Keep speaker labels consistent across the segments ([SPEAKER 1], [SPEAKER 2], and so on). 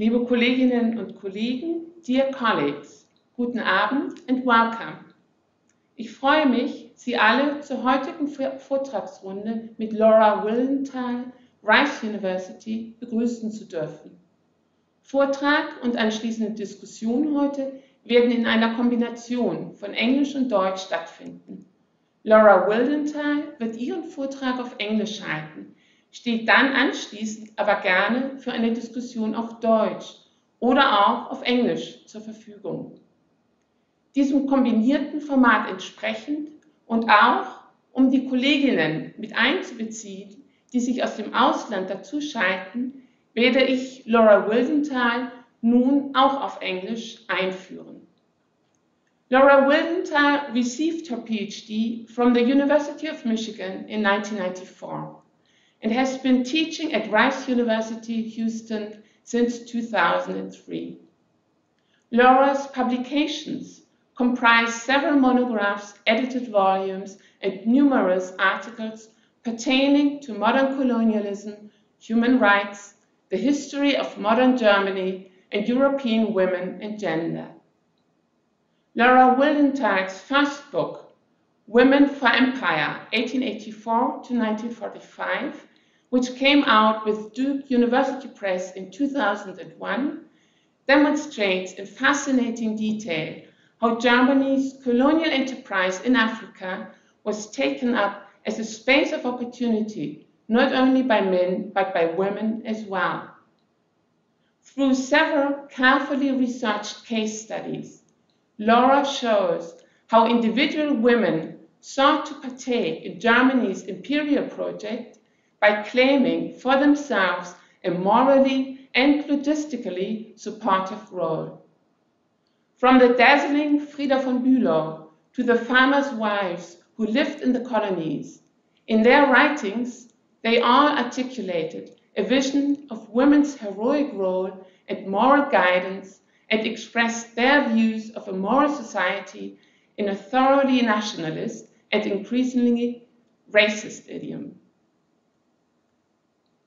[SPEAKER 1] Liebe Kolleginnen und Kollegen, dear colleagues, guten Abend and welcome. Ich freue mich, Sie alle zur heutigen Vortragsrunde mit Laura Wildenthal, Rice University, begrüßen zu dürfen. Vortrag und anschließende Diskussion heute werden in einer Kombination von Englisch und Deutsch stattfinden. Laura Wildenthal wird ihren Vortrag auf Englisch halten, steht dann anschließend aber gerne für eine Diskussion auf Deutsch oder auch auf Englisch zur Verfügung. Diesem kombinierten Format entsprechend und auch, um die Kolleginnen mit einzubeziehen, die sich aus dem Ausland dazuschalten, werde ich Laura Wildenthal nun auch auf Englisch einführen. Laura Wildenthal received her PhD from the University of Michigan in 1994 and has been teaching at Rice University, Houston since 2003. Laura's publications comprise several monographs, edited volumes, and numerous articles pertaining to modern colonialism, human rights, the history of modern Germany, and European women and gender. Laura Wildenthal's first book, Women for Empire, 1884 to 1945, which came out with Duke University Press in 2001, demonstrates in fascinating detail how Germany's colonial enterprise in Africa was taken up as a space of opportunity, not only by men, but by women as well. Through several carefully researched case studies, Laura shows how individual women sought to partake in Germany's imperial project by claiming for themselves a morally and logistically supportive role. From the dazzling Frida von Bülow to the farmers' wives who lived in the colonies, in their writings, they all articulated a vision of women's heroic role and moral guidance and expressed their views of a moral society in a thoroughly nationalist and increasingly racist idiom.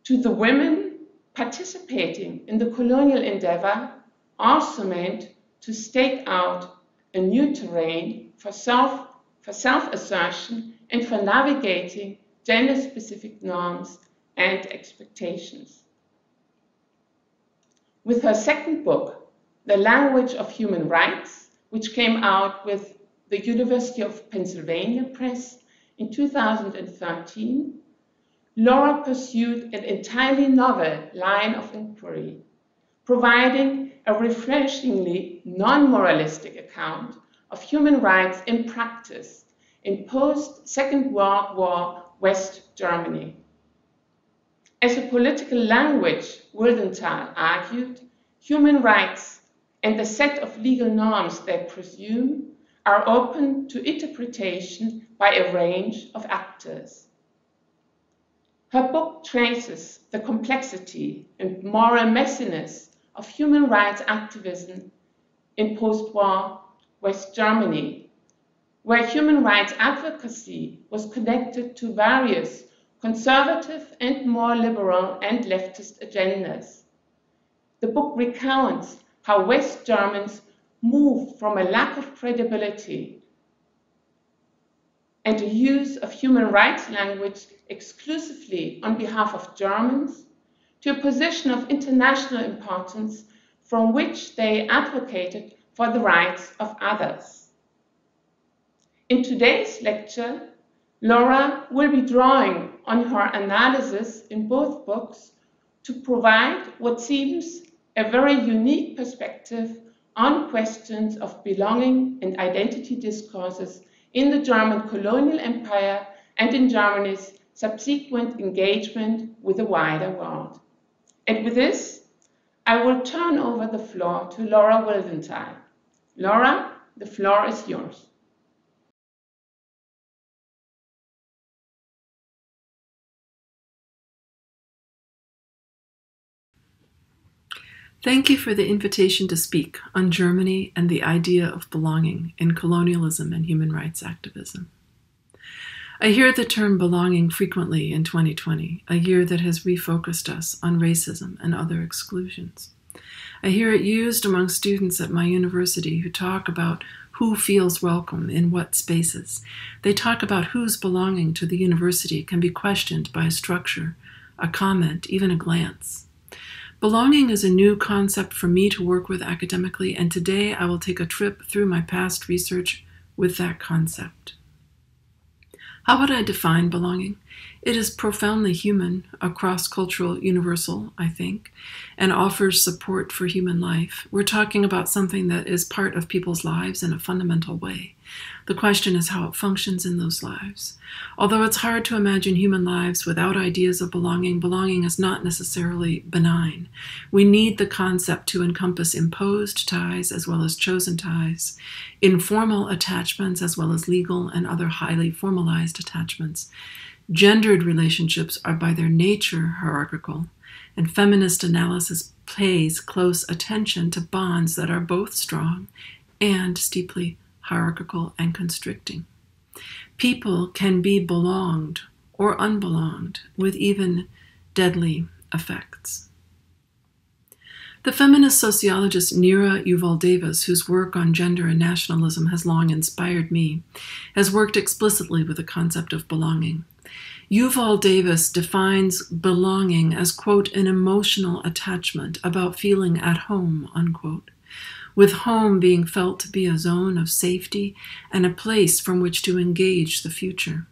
[SPEAKER 1] To the women participating in the colonial endeavor also meant to stake out a new terrain for self-assertion and for navigating gender-specific norms and expectations. With her second book, The Language of Human Rights, which came out with the University of Pennsylvania Press in 2013, Laura pursued an entirely novel line of inquiry, providing a refreshingly non-moralistic account of human rights in practice in post-Second World War West Germany. As a political language, Wildenthal argued, human rights and the set of legal norms they presume are open to interpretation by a range of actors. Her book traces the complexity and moral messiness of human rights activism in post-war West Germany, where human rights advocacy was connected to various conservative and more liberal and leftist agendas. The book recounts how West Germans moved from a lack of credibility and a use of human rights language exclusively on behalf of Germans to a position of international importance from which they advocated for the rights of others. In today's lecture, Laura will be drawing on her analysis in both books to provide what seems a very unique perspective on questions of belonging and identity discourses in the German colonial empire and in Germany's subsequent engagement with the wider world. And with this, I will turn over the floor to Laura Wildenthal. Laura, the floor is yours.
[SPEAKER 2] Thank you for the invitation to speak on Germany and the idea of belonging in colonialism and human rights activism. I hear the term belonging frequently in 2020, a year that has refocused us on racism and other exclusions. I hear it used among students at my university who talk about who feels welcome in what spaces. They talk about whose belonging to the university can be questioned by a structure, a comment, even a glance. Belonging is a new concept for me to work with academically, and today I will take a trip through my past research with that concept. How would I define belonging? It is profoundly human, a cross-cultural universal, I think, and offers support for human life. We're talking about something that is part of people's lives in a fundamental way. The question is how it functions in those lives. Although it's hard to imagine human lives without ideas of belonging, belonging is not necessarily benign. We need the concept to encompass imposed ties as well as chosen ties, informal attachments as well as legal and other highly formalized attachments. Gendered relationships are by their nature hierarchical, and feminist analysis pays close attention to bonds that are both strong and steeply hierarchical and constricting. People can be belonged or unbelonged with even deadly effects. The feminist sociologist Neera Yuval Davis, whose work on gender and nationalism has long inspired me, has worked explicitly with the concept of belonging. Yuval Davis defines belonging as, quote, an emotional attachment about feeling at home, unquote, with home being felt to be a zone of safety and a place from which to engage the future.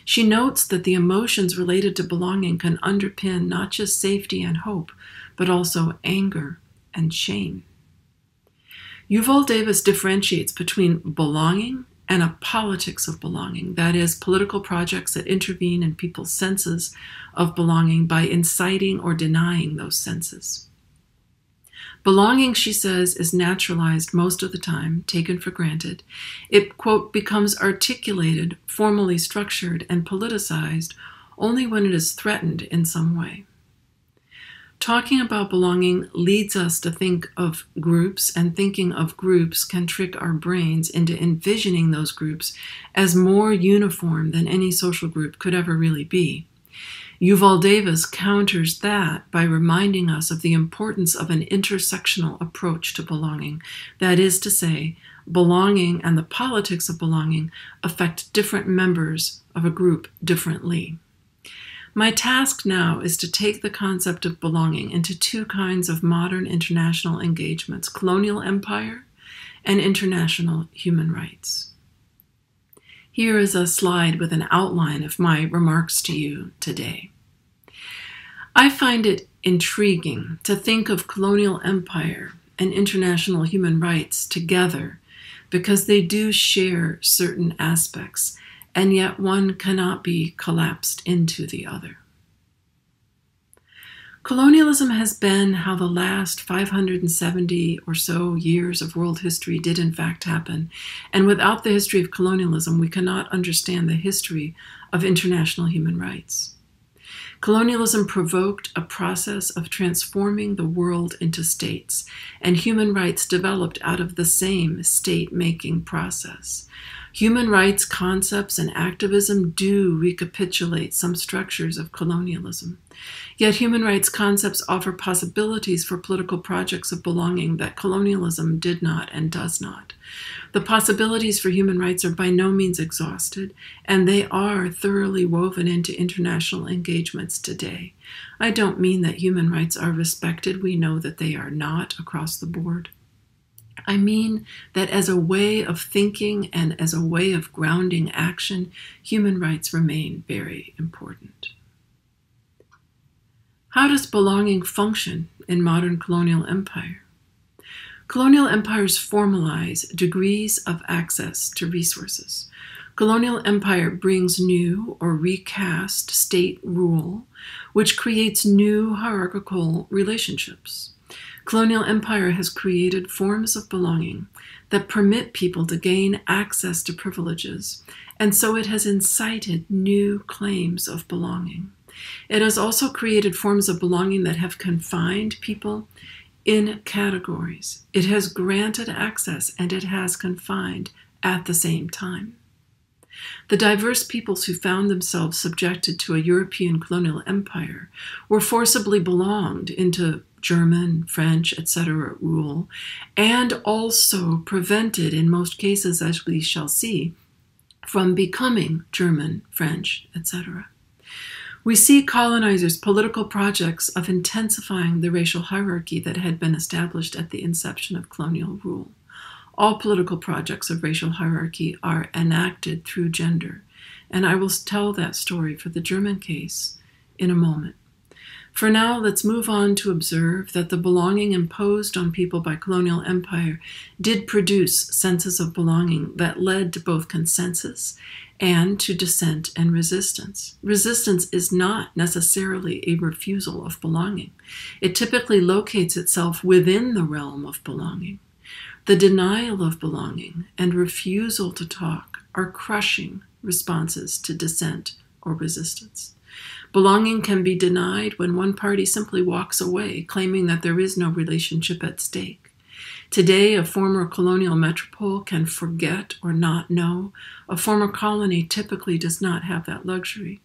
[SPEAKER 2] She notes that the emotions related to belonging can underpin not just safety and hope, but also anger and shame. Yuval Davis differentiates between belonging and a politics of belonging, that is, political projects that intervene in people's senses of belonging by inciting or denying those senses. Belonging, she says, is naturalized most of the time, taken for granted. It, quote, becomes articulated, formally structured, and politicized only when it is threatened in some way. Talking about belonging leads us to think of groups, and thinking of groups can trick our brains into envisioning those groups as more uniform than any social group could ever really be. Yuval Davis counters that by reminding us of the importance of an intersectional approach to belonging. That is to say, belonging and the politics of belonging affect different members of a group differently. My task now is to take the concept of belonging into two kinds of modern international engagements: colonial empire and international human rights. Here is a slide with an outline of my remarks to you today. I find it intriguing to think of colonial empire and international human rights together because they do share certain aspects, and yet one cannot be collapsed into the other. Colonialism has been how the last 570 or so years of world history did in fact happen, and without the history of colonialism, we cannot understand the history of international human rights. Colonialism provoked a process of transforming the world into states, and human rights developed out of the same state-making process. Human rights concepts and activism do recapitulate some structures of colonialism. Yet human rights concepts offer possibilities for political projects of belonging that colonialism did not and does not. The possibilities for human rights are by no means exhausted, and they are thoroughly woven into international engagements today. I don't mean that human rights are respected. We know that they are not across the board. I mean that as a way of thinking and as a way of grounding action, human rights remain very important. How does belonging function in modern colonial empire? Colonial empires formalize degrees of access to resources. Colonial empire brings new or recast state rule, which creates new hierarchical relationships. Colonial empire has created forms of belonging that permit people to gain access to privileges, and so it has incited new claims of belonging. It has also created forms of belonging that have confined people in categories. It has granted access, and it has confined at the same time. The diverse peoples who found themselves subjected to a European colonial empire were forcibly belonged into German, French, etc. rule, and also prevented, in most cases, as we shall see, from becoming German, French, etc. We see colonizers' political projects of intensifying the racial hierarchy that had been established at the inception of colonial rule. All political projects of racial hierarchy are enacted through gender, and I will tell that story for the German case in a moment. For now, let's move on to observe that the belonging imposed on people by colonial empire did produce senses of belonging that led to both consensus and to dissent and resistance. Resistance is not necessarily a refusal of belonging. It typically locates itself within the realm of belonging. The denial of belonging and refusal to talk are crushing responses to dissent or resistance. Belonging can be denied when one party simply walks away, claiming that there is no relationship at stake. Today, a former colonial metropole can forget or not know. A former colony typically does not have that luxury.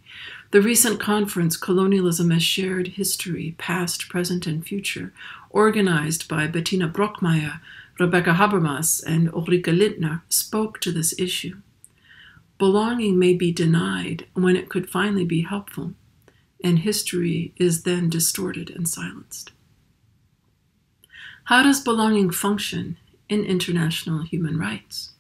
[SPEAKER 2] The recent conference, Colonialism as Shared History, Past, Present, and Future, organized by Bettina Brockmeyer, Rebecca Habermas, and Ulrike Lindner, spoke to this issue. Belonging may be denied when it could finally be helpful, and history is then distorted and silenced. How does belonging function in international human rights?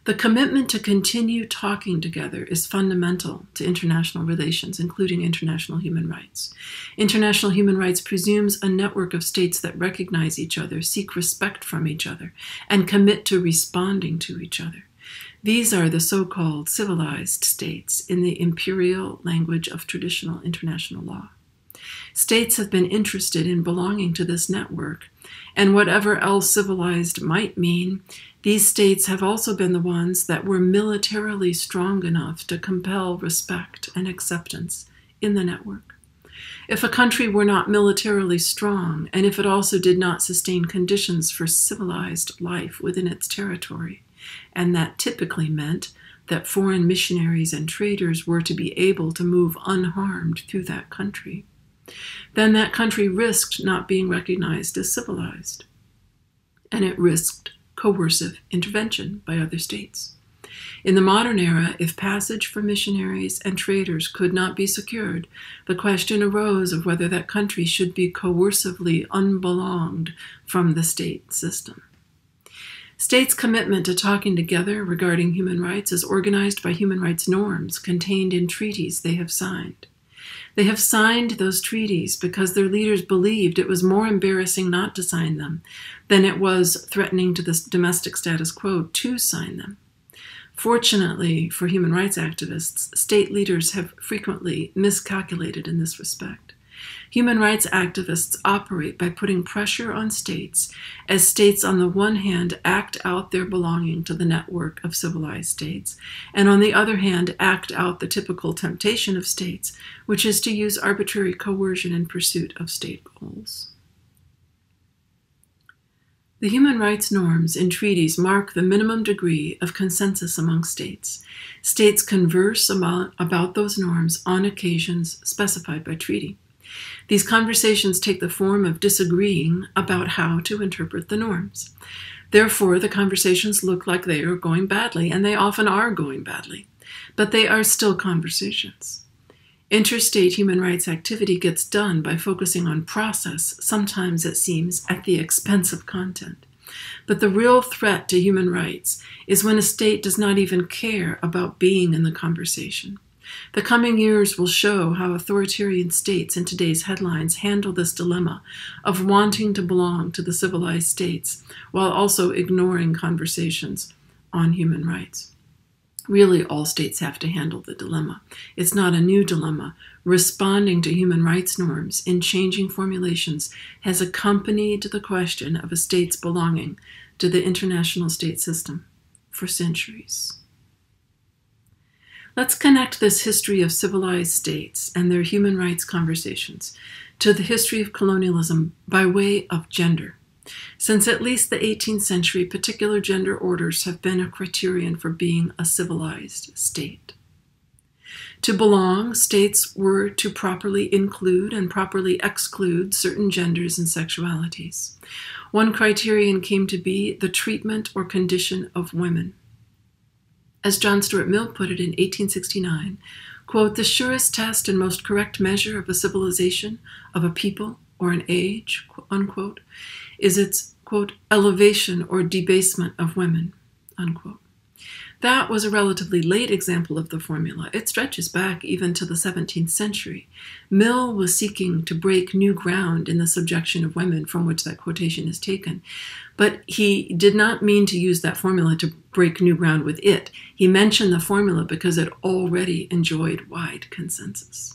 [SPEAKER 2] The commitment to continue talking together is fundamental to international relations, including international human rights. International human rights presumes a network of states that recognize each other, seek respect from each other, and commit to responding to each other. These are the so-called civilized states in the imperial language of traditional international law. States have been interested in belonging to this network, and whatever else civilized might mean, these states have also been the ones that were militarily strong enough to compel respect and acceptance in the network. If a country were not militarily strong, and if it also did not sustain conditions for civilized life within its territory, and that typically meant that foreign missionaries and traders were to be able to move unharmed through that country, then that country risked not being recognized as civilized, and it risked coercive intervention by other states. In the modern era, if passage for missionaries and traders could not be secured, the question arose of whether that country should be coercively unbelonged from the state system. States' commitment to talking together regarding human rights is organized by human rights norms contained in treaties they have signed. They have signed those treaties because their leaders believed it was more embarrassing not to sign them than it was threatening to the domestic status quo to sign them. Fortunately for human rights activists, state leaders have frequently miscalculated in this respect. Human rights activists operate by putting pressure on states, as states on the one hand act out their belonging to the network of civilized states, and on the other hand act out the typical temptation of states, which is to use arbitrary coercion in pursuit of state goals. The human rights norms in treaties mark the minimum degree of consensus among states. States converse about those norms on occasions specified by treaty. These conversations take the form of disagreeing about how to interpret the norms. Therefore, the conversations look like they are going badly, and they often are going badly, but they are still conversations. Interstate human rights activity gets done by focusing on process, sometimes it seems at the expense of content. But the real threat to human rights is when a state does not even care about being in the conversation. The coming years will show how authoritarian states in today's headlines handle this dilemma of wanting to belong to the civilized states while also ignoring conversations on human rights. Really, all states have to handle the dilemma. It's not a new dilemma. Responding to human rights norms in changing formulations has accompanied the question of a state's belonging to the international state system for centuries. Let's connect this history of civilized states and their human rights conversations to the history of colonialism by way of gender. Since at least the 18th century, particular gender orders have been a criterion for being a civilized state. To belong, states were to properly include and properly exclude certain genders and sexualities. One criterion came to be the treatment or condition of women. As John Stuart Mill put it in 1869, quote, "The surest test and most correct measure of a civilization, of a people, or an age," unquote, is its, quote, "elevation or debasement of women," unquote. That was a relatively late example of the formula. It stretches back even to the 17th century. Mill was seeking to break new ground in the subjection of women, from which that quotation is taken. But he did not mean to use that formula to break new ground with it. He mentioned the formula because it already enjoyed wide consensus.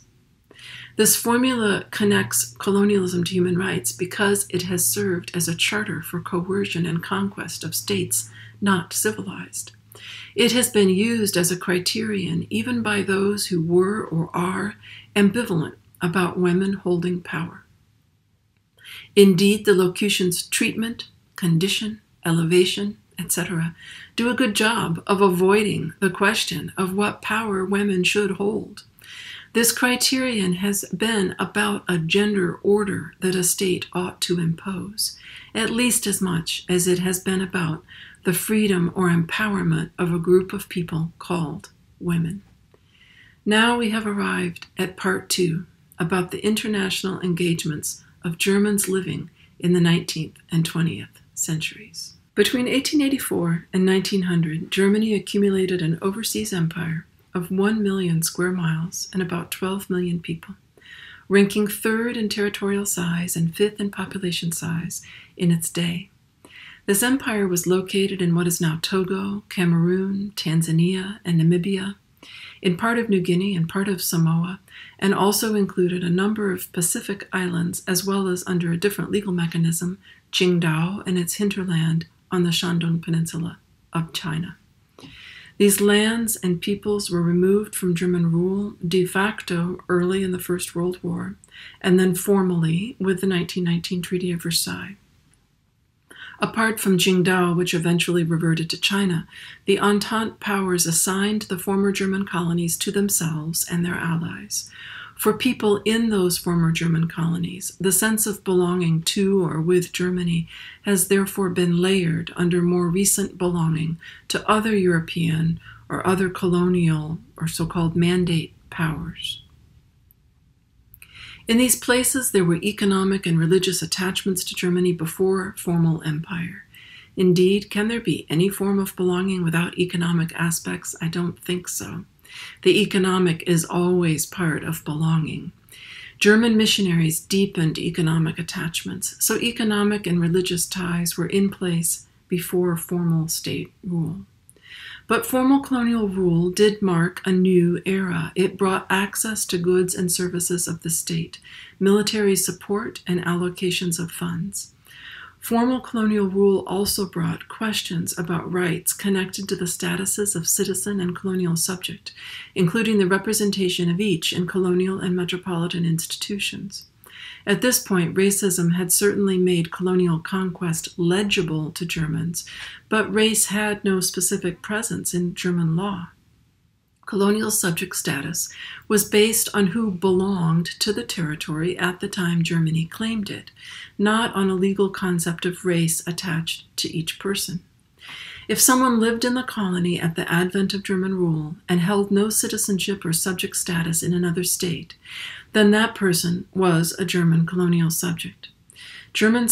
[SPEAKER 2] This formula connects colonialism to human rights because it has served as a charter for coercion and conquest of states not civilized. It has been used as a criterion even by those who were or are ambivalent about women holding power. Indeed, the locutions treatment, condition, elevation, etc., do a good job of avoiding the question of what power women should hold. This criterion has been about a gender order that a state ought to impose, at least as much as it has been about the freedom or empowerment of a group of people called women. Now we have arrived at part 2 about the international engagements of Germans living in the 19th and 20th centuries. Between 1884 and 1900, Germany accumulated an overseas empire of 1 million square miles and about 12 million people, ranking 3rd in territorial size and 5th in population size in its day. This empire was located in what is now Togo, Cameroon, Tanzania, and Namibia, in part of New Guinea and part of Samoa, and also included a number of Pacific islands, as well as, under a different legal mechanism, Qingdao and its hinterland on the Shandong Peninsula of China. These lands and peoples were removed from German rule de facto early in the First World War, and then formally with the 1919 Treaty of Versailles. Apart from Qingdao, which eventually reverted to China, the Entente powers assigned the former German colonies to themselves and their allies. For people in those former German colonies, the sense of belonging to or with Germany has therefore been layered under more recent belonging to other European or other colonial or so-called mandate powers. In these places, there were economic and religious attachments to Germany before formal empire. Indeed, can there be any form of belonging without economic aspects? I don't think so. The economic is always part of belonging. German missionaries deepened economic attachments, so economic and religious ties were in place before formal state rule. But formal colonial rule did mark a new era. It brought access to goods and services of the state, military support, and allocations of funds. Formal colonial rule also brought questions about rights connected to the statuses of citizen and colonial subject, including the representation of each in colonial and metropolitan institutions. At this point, racism had certainly made colonial conquest legible to Germans, but race had no specific presence in German law. Colonial subject status was based on who belonged to the territory at the time Germany claimed it, not on a legal concept of race attached to each person. If someone lived in the colony at the advent of German rule and held no citizenship or subject status in another state, then that person was a German colonial subject. Colonial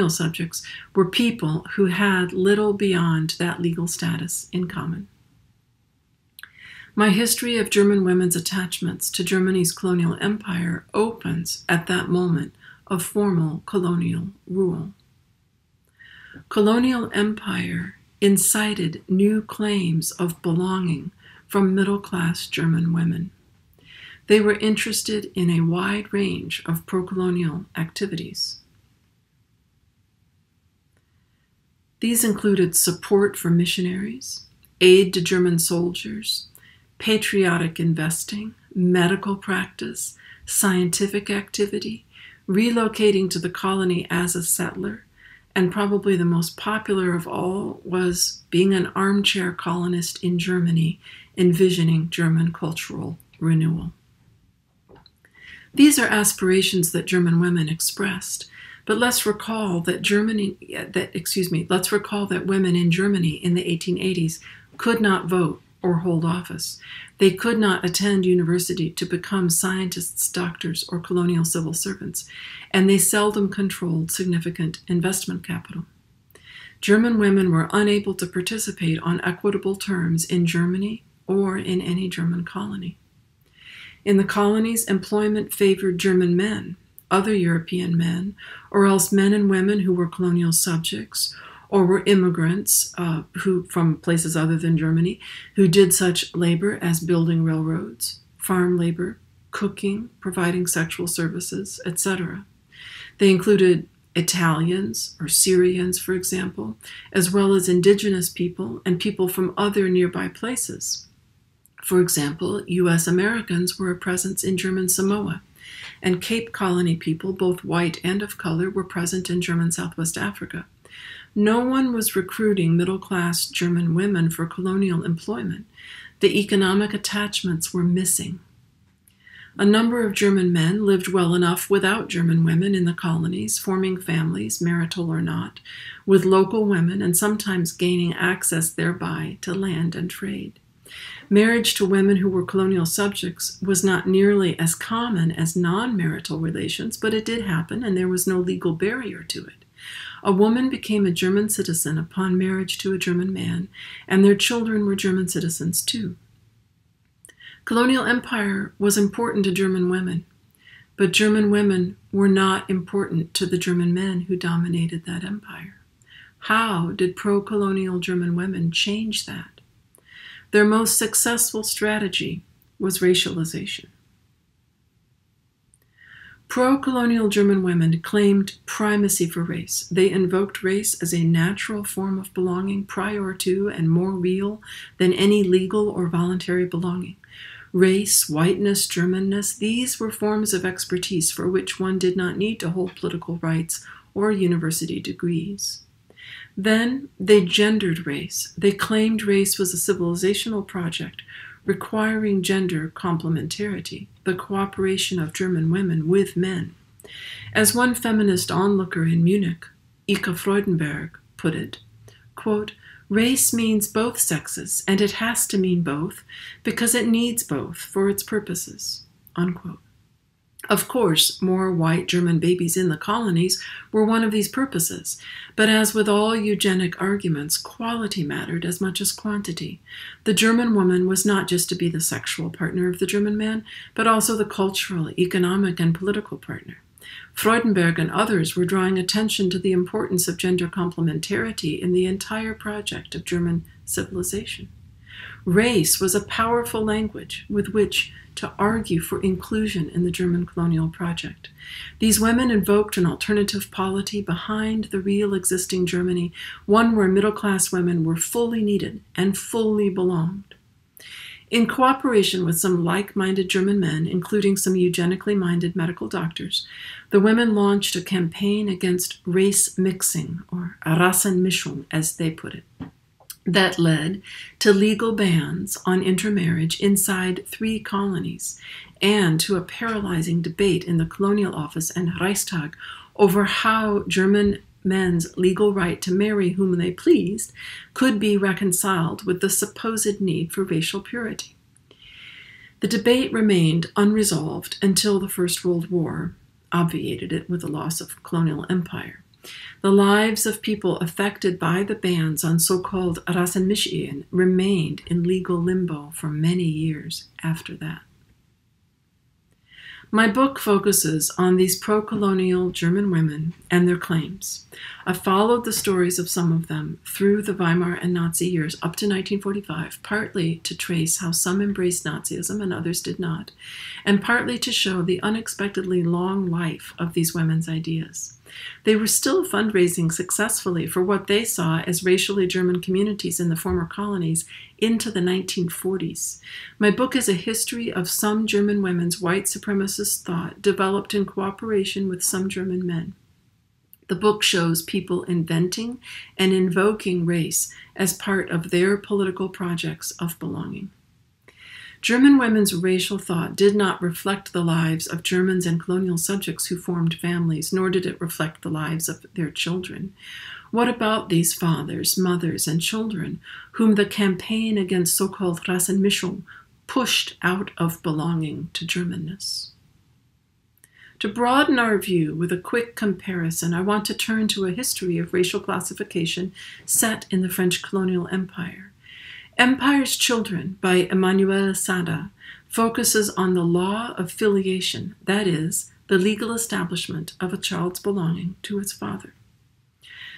[SPEAKER 2] subjects were people who had little beyond that legal status in common. My history of German women's attachments to Germany's colonial empire opens at that moment of formal colonial rule. Colonial empire incited new claims of belonging from middle-class German women. They were interested in a wide range of pro-colonial activities. These included support for missionaries, aid to German soldiers, patriotic investing, medical practice, scientific activity, relocating to the colony as a settler, and probably the most popular of all was being an armchair colonist in Germany envisioning German cultural renewal. These are aspirations that German women expressed, but let's recall that women in Germany in the 1880s could not vote or hold office. They could not attend university to become scientists, doctors, or colonial civil servants, and they seldom controlled significant investment capital. German women were unable to participate on equitable terms in Germany or in any German colony. In the colonies, employment favored German men, other European men, or else men and women who were colonial subjects or were immigrants who from places other than Germany, who did such labor as building railroads, farm labor, cooking, providing sexual services, etc. They included Italians or Syrians, for example, as well as indigenous people and people from other nearby places. For example, U.S. Americans were a presence in German Samoa, and Cape Colony people, both white and of color, were present in German Southwest Africa. No one was recruiting middle-class German women for colonial employment. The economic attachments were missing. A number of German men lived well enough without German women in the colonies, forming families, marital or not, with local women and sometimes gaining access thereby to land and trade. Marriage to women who were colonial subjects was not nearly as common as non-marital relations, but it did happen, and there was no legal barrier to it. A woman became a German citizen upon marriage to a German man, and their children were German citizens too. Colonial empire was important to German women, but German women were not important to the German men who dominated that empire. How did pro-colonial German women change that? Their most successful strategy was racialization. Pro-colonial German women claimed primacy for race. They invoked race as a natural form of belonging prior to and more real than any legal or voluntary belonging. Race, whiteness, Germanness, these were forms of expertise for which one did not need to hold political rights or university degrees. Then they gendered race. They claimed race was a civilizational project requiring gender complementarity, the cooperation of German women with men. As one feminist onlooker in Munich, Ika Freudenberg, put it, quote, "Race means both sexes, and it has to mean both because it needs both for its purposes," unquote. Of course, more white German babies in the colonies were one of these purposes, but as with all eugenic arguments, quality mattered as much as quantity. The German woman was not just to be the sexual partner of the German man, but also the cultural, economic, and political partner. Freudenberg and others were drawing attention to the importance of gender complementarity in the entire project of German civilization. Race was a powerful language with which to argue for inclusion in the German colonial project. These women invoked an alternative polity behind the real existing Germany, one where middle-class women were fully needed and fully belonged. In cooperation with some like-minded German men, including some eugenically minded medical doctors, the women launched a campaign against race mixing, or Rassenmischung, as they put it, that led to legal bans on intermarriage inside 3 colonies and to a paralyzing debate in the Colonial Office and Reichstag over how German men's legal right to marry whom they pleased could be reconciled with the supposed need for racial purity. The debate remained unresolved until the First World War obviated it with the loss of colonial empire. The lives of people affected by the bans on so-called Rassenmischungen remained in legal limbo for many years after that. My book focuses on these pro-colonial German women and their claims. I followed the stories of some of them through the Weimar and Nazi years up to 1945, partly to trace how some embraced Nazism and others did not, and partly to show the unexpectedly long life of these women's ideas. They were still fundraising successfully for what they saw as racially German communities in the former colonies into the 1940s. My book is a history of some German women's white supremacist thought developed in cooperation with some German men. The book shows people inventing and invoking race as part of their political projects of belonging. German women's racial thought did not reflect the lives of Germans and colonial subjects who formed families, nor did it reflect the lives of their children. What about these fathers, mothers, and children whom the campaign against so-called Rassenmischung pushed out of belonging to Germanness? To broaden our view with a quick comparison, I want to turn to a history of racial classification set in the French colonial empire. Empire's Children by Emmanuel Sada focuses on the law of filiation, that is, the legal establishment of a child's belonging to its father.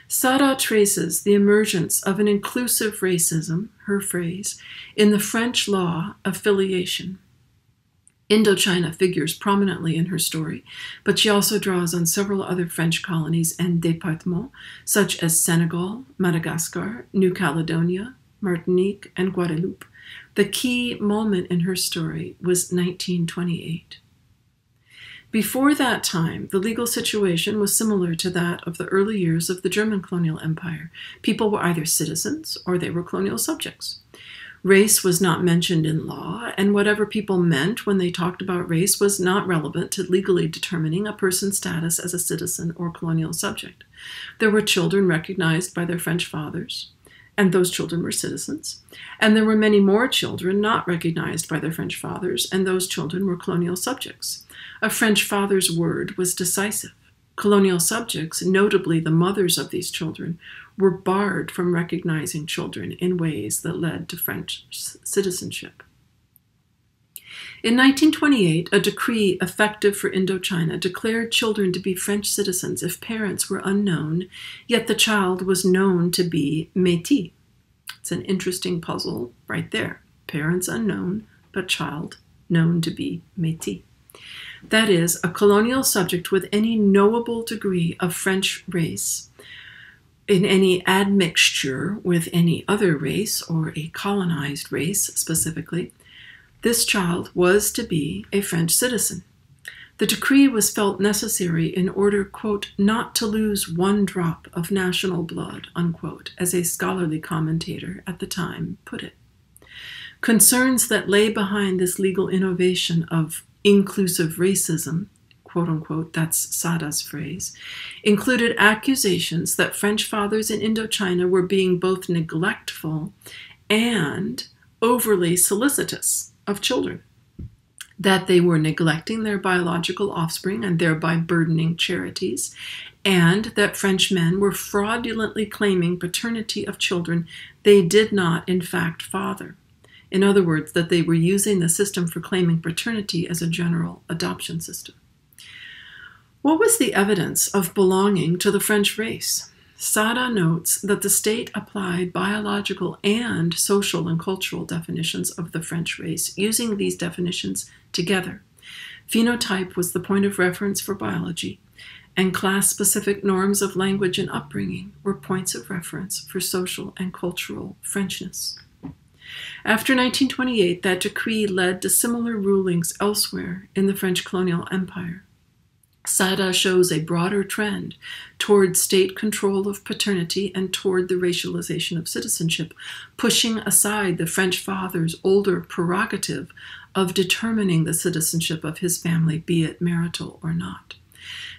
[SPEAKER 2] Sada traces the emergence of an inclusive racism, her phrase, in the French law of filiation. Indochina figures prominently in her story, but she also draws on several other French colonies and départements, such as Senegal, Madagascar, New Caledonia, Martinique, and Guadeloupe. The key moment in her story was 1928. Before that time, the legal situation was similar to that of the early years of the German colonial empire. People were either citizens or they were colonial subjects. Race was not mentioned in law, and whatever people meant when they talked about race was not relevant to legally determining a person's status as a citizen or colonial subject. There were children recognized by their French fathers, and those children were citizens. And there were many more children not recognized by their French fathers, and those children were colonial subjects. A French father's word was decisive. Colonial subjects, notably the mothers of these children, were barred from recognizing children in ways that led to French citizenship. In 1928, a decree effective for Indochina declared children to be French citizens if parents were unknown, yet the child was known to be Métis. It's an interesting puzzle right there. Parents unknown, but child known to be Métis. That is, a colonial subject with any knowable degree of French race, in any admixture with any other race or a colonized race specifically, this child was to be a French citizen. The decree was felt necessary in order, quote, not to lose one drop of national blood, unquote, as a scholarly commentator at the time put it. Concerns that lay behind this legal innovation of inclusive racism, quote unquote, that's Sada's phrase, included accusations that French fathers in Indochina were being both neglectful and overly solicitous of children, that they were neglecting their biological offspring and thereby burdening charities, and that French men were fraudulently claiming paternity of children they did not, in fact, father. In other words, that they were using the system for claiming paternity as a general adoption system. What was the evidence of belonging to the French race? Sada notes that the state applied biological and social and cultural definitions of the French race, using these definitions together. Phenotype was the point of reference for biology, and class-specific norms of language and upbringing were points of reference for social and cultural Frenchness. After 1928, that decree led to similar rulings elsewhere in the French colonial empire. Sada shows a broader trend toward state control of paternity and toward the racialization of citizenship, pushing aside the French father's older prerogative of determining the citizenship of his family, be it marital or not.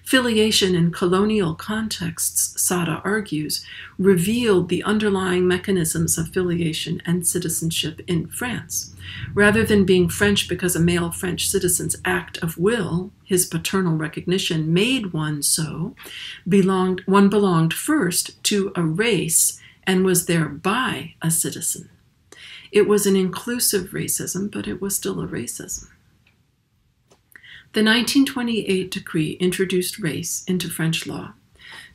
[SPEAKER 2] Filiation in colonial contexts, Sada argues, revealed the underlying mechanisms of filiation and citizenship in France. Rather than being French because a male French citizen's act of will, his paternal recognition, made one so, one belonged first to a race and was thereby a citizen. It was an inclusive racism, but it was still a racism. The 1928 decree introduced race into French law.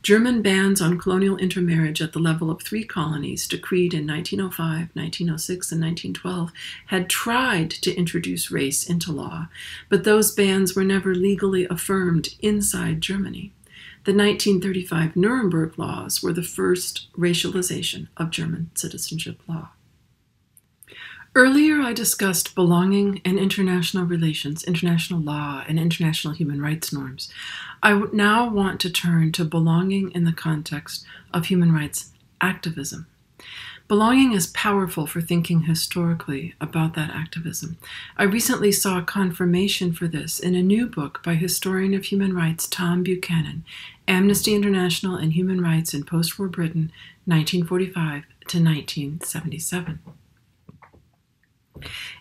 [SPEAKER 2] German bans on colonial intermarriage at the level of 3 colonies, decreed in 1905, 1906, and 1912, had tried to introduce race into law, but those bans were never legally affirmed inside Germany. The 1935 Nuremberg laws were the first racialization of German citizenship law. Earlier, I discussed belonging and international relations, international law, and international human rights norms. I now want to turn to belonging in the context of human rights activism. Belonging is powerful for thinking historically about that activism. I recently saw confirmation for this in a new book by historian of human rights Tom Buchanan, Amnesty International and Human Rights in Post-War Britain, 1945 to 1977.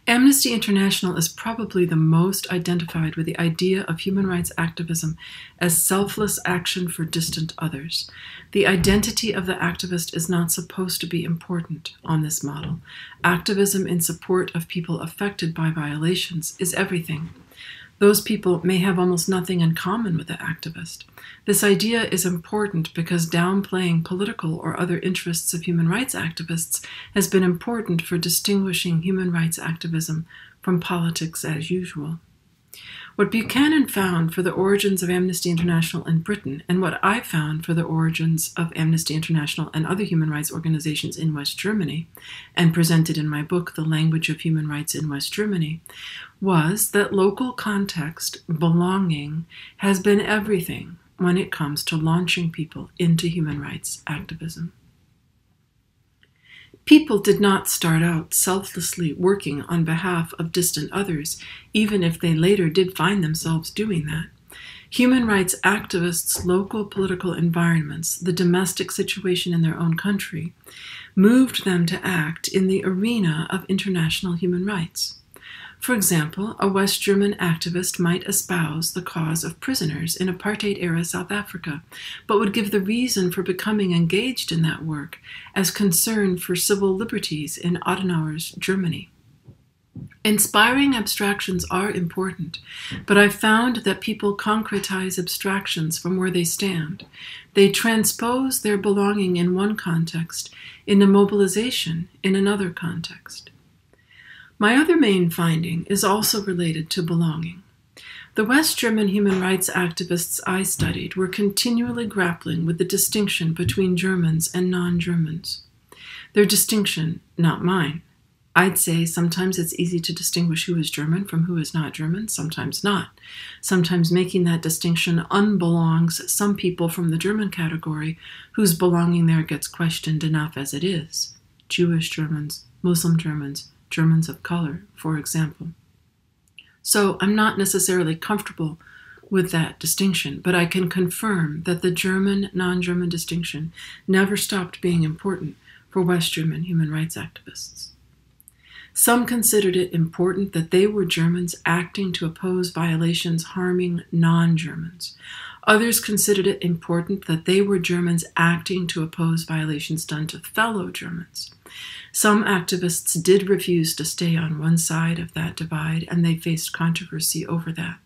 [SPEAKER 2] Amnesty International is probably the most identified with the idea of human rights activism as selfless action for distant others. The identity of the activist is not supposed to be important on this model. Activism in support of people affected by violations is everything. Those people may have almost nothing in common with the activist. This idea is important because downplaying political or other interests of human rights activists has been important for distinguishing human rights activism from politics as usual. What Buchanan found for the origins of Amnesty International in Britain, and what I found for the origins of Amnesty International and other human rights organizations in West Germany, and presented in my book, The Language of Human Rights in West Germany, was that local context, belonging, has been everything when it comes to launching people into human rights activism. People did not start out selflessly working on behalf of distant others, even if they later did find themselves doing that. Human rights activists' local political environments, the domestic situation in their own country, moved them to act in the arena of international human rights. For example, a West German activist might espouse the cause of prisoners in apartheid-era South Africa, but would give the reason for becoming engaged in that work as concern for civil liberties in Adenauer's Germany. Inspiring abstractions are important, but I've found that people concretize abstractions from where they stand. They transpose their belonging in one context into mobilization in another context. My other main finding is also related to belonging. The West German human rights activists I studied were continually grappling with the distinction between Germans and non-Germans. Their distinction, not mine. I'd say sometimes it's easy to distinguish who is German from who is not German, sometimes not. Sometimes making that distinction unbelongs some people from the German category whose belonging there gets questioned enough as it is. Jewish Germans, Muslim Germans, Germans of color, for example. So I'm not necessarily comfortable with that distinction, but I can confirm that the German-non-German distinction never stopped being important for West German human rights activists. Some considered it important that they were Germans acting to oppose violations harming non-Germans. Others considered it important that they were Germans acting to oppose violations done to fellow Germans. Some activists did refuse to stay on one side of that divide, and they faced controversy over that.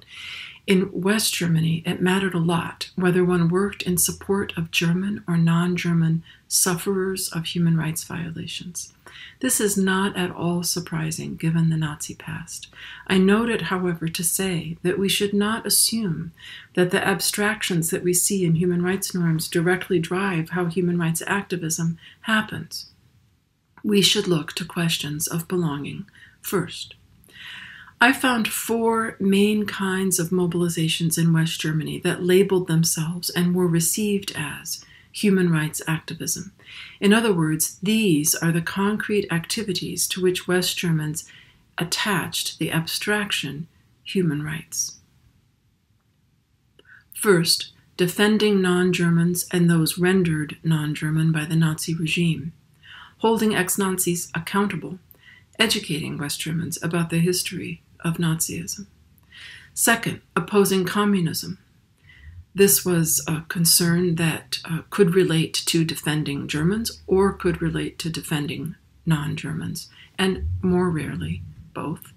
[SPEAKER 2] In West Germany, it mattered a lot whether one worked in support of German or non-German sufferers of human rights violations. This is not at all surprising given the Nazi past. I note it, however, to say that we should not assume that the abstractions that we see in human rights norms directly drive how human rights activism happens. We should look to questions of belonging first. I found 4 main kinds of mobilizations in West Germany that labeled themselves and were received as human rights activism. In other words, these are the concrete activities to which West Germans attached the abstraction human rights. First, defending non-Germans and those rendered non-German by the Nazi regime. Holding ex-Nazis accountable, educating West Germans about the history of Nazism. Second, opposing communism. This was a concern that could relate to defending Germans or could relate to defending non-Germans, and more rarely, both.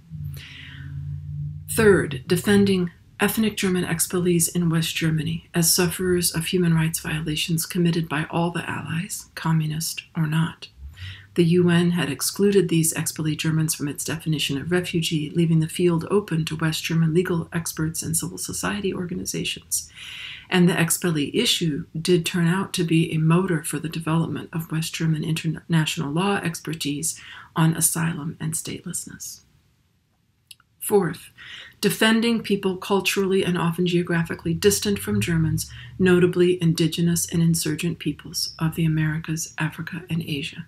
[SPEAKER 2] Third, defending ethnic German expellees in West Germany as sufferers of human rights violations committed by all the Allies, communist or not. The UN had excluded these expellee Germans from its definition of refugee, leaving the field open to West German legal experts and civil society organizations. And the expellee issue did turn out to be a motor for the development of West German international law expertise on asylum and statelessness. Fourth, defending people culturally and often geographically distant from Germans, notably indigenous and insurgent peoples of the Americas, Africa, and Asia.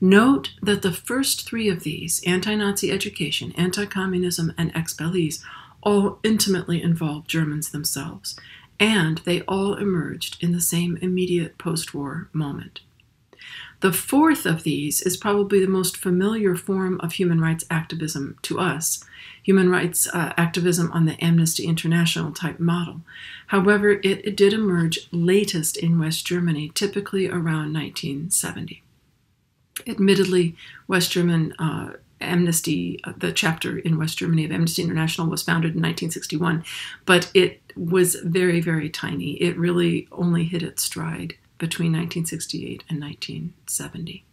[SPEAKER 2] Note that the first three of these, anti-Nazi education, anti-communism, and expellees, all intimately involved Germans themselves, and they all emerged in the same immediate post-war moment. The fourth of these is probably the most familiar form of human rights activism to us, human rights activism on the Amnesty International type model. However, it did emerge latest in West Germany, typically around 1970. Admittedly, West German Amnesty, the chapter in West Germany of Amnesty International was founded in 1961, but it was very, very tiny. It really only hit its stride between 1968 and 1970.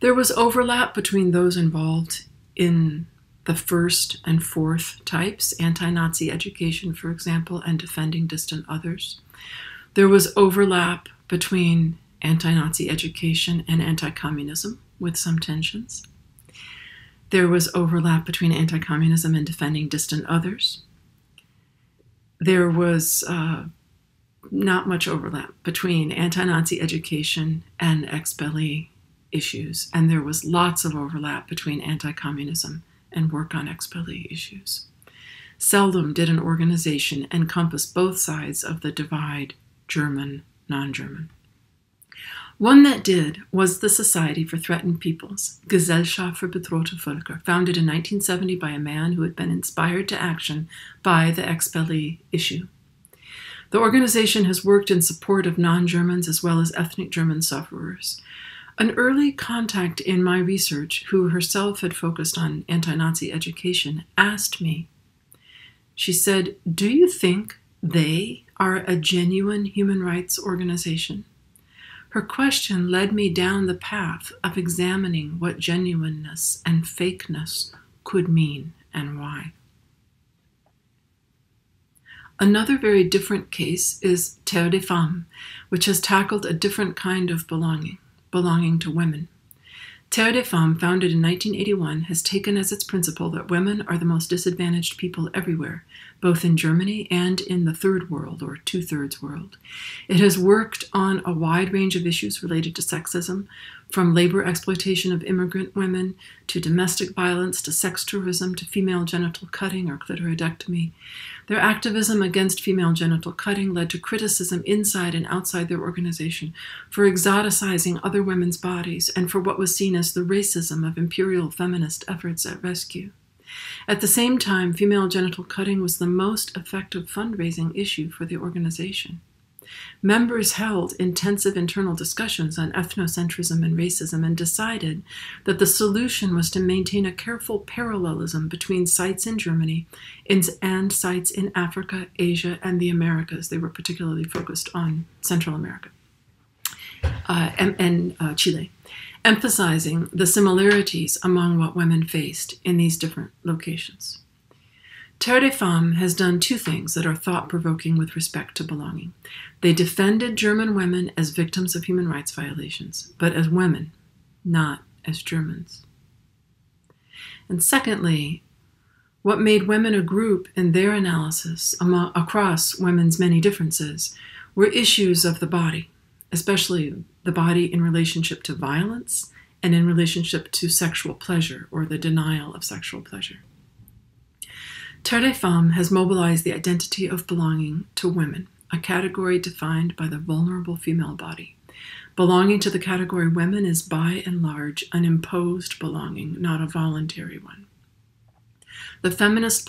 [SPEAKER 2] There was overlap between those involved in the first and fourth types, anti-Nazi education, for example, and defending distant others. There was overlap between anti-Nazi education and anti-communism, with some tensions. There was overlap between anti-communism and defending distant others. There was not much overlap between anti-Nazi education and expellee issues, and there was lots of overlap between anti-communism and work on expellee issues. Seldom did an organization encompass both sides of the divide, German, non-German. One that did was the Society for Threatened Peoples, Gesellschaft für bedrohte Völker, founded in 1970 by a man who had been inspired to action by the expellee issue. The organization has worked in support of non-Germans as well as ethnic German sufferers. An early contact in my research, who herself had focused on anti-Nazi education, asked me, she said, "Do you think they are a genuine human rights organization?" Her question led me down the path of examining what genuineness and fakeness could mean and why. Another very different case is Terre des Femmes, which has tackled a different kind of belonging to women. Terre des Femmes, founded in 1981, has taken as its principle that women are the most disadvantaged people everywhere, both in Germany and in the third world, or two-thirds world. It has worked on a wide range of issues related to sexism, from labor exploitation of immigrant women, to domestic violence, to sex tourism, to female genital cutting or clitoridectomy. Their activism against female genital cutting led to criticism inside and outside their organization for exoticizing other women's bodies and for what was seen as the racism of imperial feminist efforts at rescue. At the same time, female genital cutting was the most effective fundraising issue for the organization. Members held intensive internal discussions on ethnocentrism and racism and decided that the solution was to maintain a careful parallelism between sites in Germany and sites in Africa, Asia, and the Americas. They were particularly focused on Central America and Chile, emphasizing the similarities among what women faced in these different locations. Terre des Femmes has done two things that are thought-provoking with respect to belonging. They defended German women as victims of human rights violations, but as women, not as Germans. And secondly, what made women a group in their analysis across women's many differences were issues of the body, especially the body in relationship to violence and in relationship to sexual pleasure or the denial of sexual pleasure. Terre des Femmes has mobilized the identity of belonging to women, a category defined by the vulnerable female body. Belonging to the category women is by and large an imposed belonging, not a voluntary one. The feminist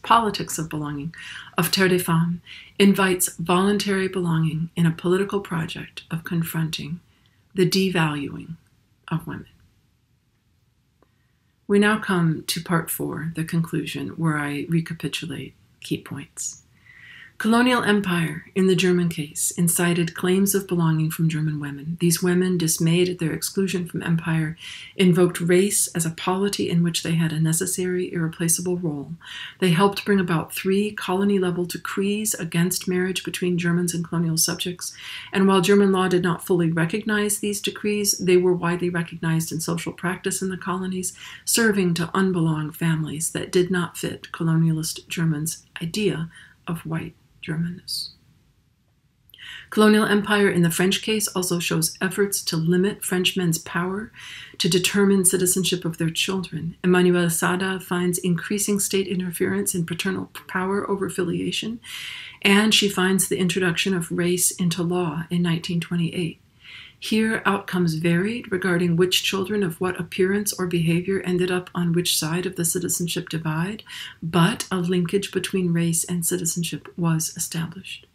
[SPEAKER 2] politics of belonging of Terre des Femmes invites voluntary belonging in a political project of confronting the devaluing of women. We now come to part 4, the conclusion, where I recapitulate key points. Colonial empire, in the German case, incited claims of belonging from German women. These women, dismayed at their exclusion from empire, invoked race as a polity in which they had a necessary, irreplaceable role. They helped bring about 3 colony-level decrees against marriage between Germans and colonial subjects, and while German law did not fully recognize these decrees, they were widely recognized in social practice in the colonies, serving to unbelong families that did not fit colonialist Germans' idea of white Germanness. Colonial empire in the French case also shows efforts to limit French men's power to determine citizenship of their children. Emmanuelle Sada finds increasing state interference in paternal power over filiation, and she finds the introduction of race into law in 1928. Here, outcomes varied regarding which children of what appearance or behavior ended up on which side of the citizenship divide, but a linkage between race and citizenship was established.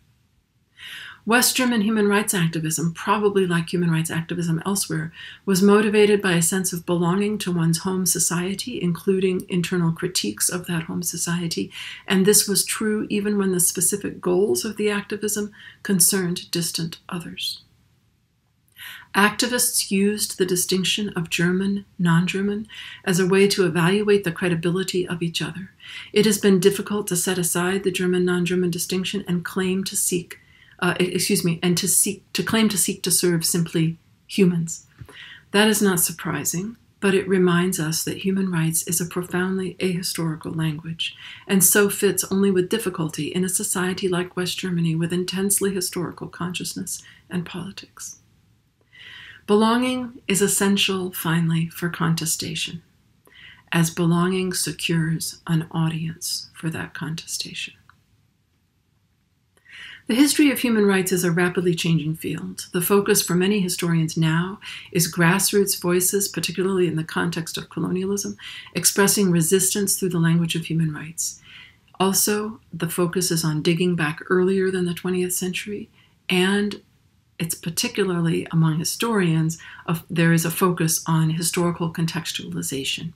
[SPEAKER 2] West German human rights activism, probably like human rights activism elsewhere, was motivated by a sense of belonging to one's home society, including internal critiques of that home society, and this was true even when the specific goals of the activism concerned distant others. Activists used the distinction of German, non-German as a way to evaluate the credibility of each other. It has been difficult to set aside the German, non-German distinction and claim to seek to serve simply humans. That is not surprising, but it reminds us that human rights is a profoundly ahistorical language, and so fits only with difficulty in a society like West Germany with intensely historical consciousness and politics. Belonging is essential, finally, for contestation, as belonging secures an audience for that contestation. The history of human rights is a rapidly changing field. The focus for many historians now is grassroots voices, particularly in the context of colonialism, expressing resistance through the language of human rights. Also, the focus is on digging back earlier than the 20th century, and it's particularly among historians, there is a focus on historical contextualization.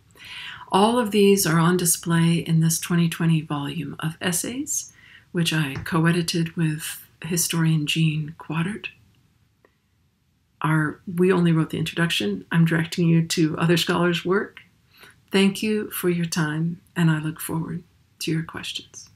[SPEAKER 2] All of these are on display in this 2020 volume of essays, which I co-edited with historian Jean Quadert. We only wrote the introduction. I'm directing you to other scholars' work. Thank you for your time, and I look forward to your questions.